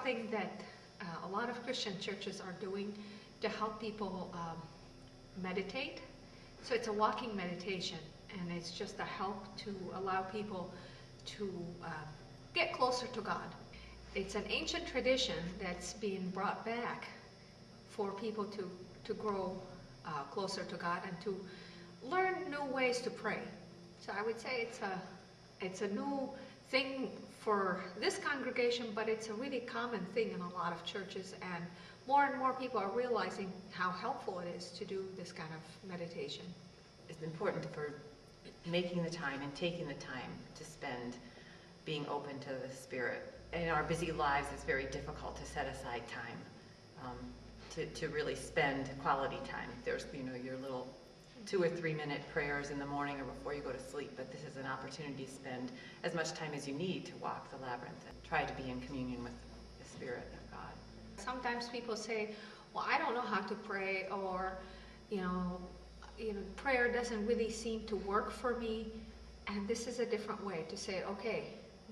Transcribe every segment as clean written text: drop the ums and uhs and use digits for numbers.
something that a lot of Christian churches are doing to help people meditate. So it's a walking meditation, and it's just a help to allow people to get closer to God. It's an ancient tradition that's being brought back for people to grow closer to God and to learn new ways to pray. So I would say it's a new thing for this congregation, but it's a really common thing in a lot of churches, and more people are realizing how helpful it is to do this kind of meditation. It's important for making the time and taking the time to spend being open to the Spirit. In our busy lives, it's very difficult to set aside time to really spend quality time. There's, your little 2 or 3 minute prayers in the morning or before you go to sleep, but this is an opportunity to spend as much time as you need to walk the labyrinth and try to be in communion with the Spirit of God. Sometimes people say, well, I don't know how to pray, or prayer doesn't really seem to work for me. And this is a different way to say, okay,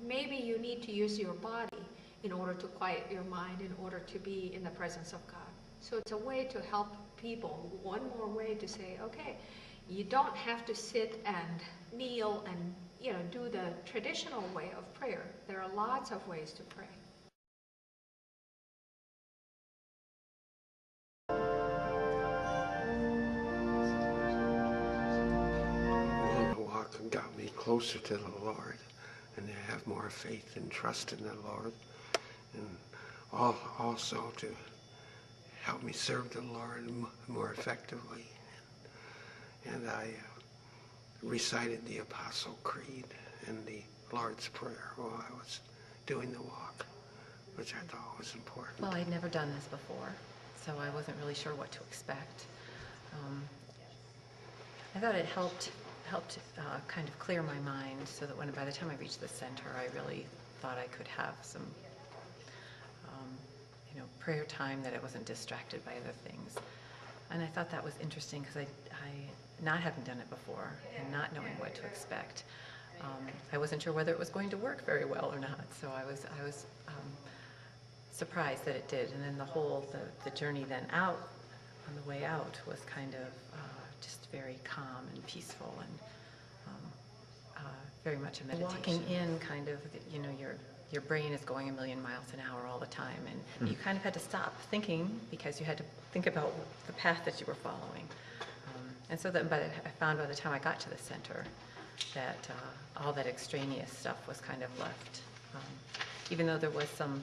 maybe you need to use your body in order to quiet your mind, in order to be in the presence of God. So it's a way to help people, one more way to say, okay, you don't have to sit and kneel and do the traditional way of prayer. There are lots of ways to pray. The walk got me closer to the Lord, and to have more faith and trust in the Lord, and also to help me serve the Lord more effectively. And I recited the Apostle Creed and the Lord's Prayer while I was doing the walk, which I thought was important. Well, I'd never done this before, so I wasn't really sure what to expect. I thought it helped kind of clear my mind, so that by the time I reached the center, I really thought I could have some prayer time, that I wasn't distracted by other things. And I thought that was interesting, because I not having done it before and not knowing what to expect, I wasn't sure whether it was going to work very well or not. So I was surprised that it did. And then the journey then out, on the way out, was kind of just very calm and peaceful, and very much a meditation. Walking in, kind of, your brain is going a million miles an hour all the time, and you kind of had to stop thinking, because you had to think about the path that you were following. And so I found by the time I got to the center that all that extraneous stuff was kind of left. Even though there was some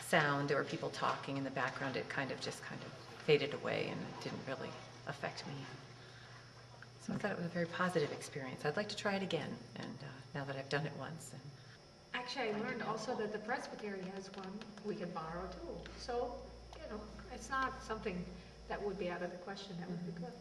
sound, there were people talking in the background, it kind of faded away, and it didn't really affect me. So I thought it was a very positive experience. I'd like to try it again, and now that I've done it once. And actually, I learned also that the Presbyterian has one we can borrow too. So, it's not something that would be out of the question. That would be good.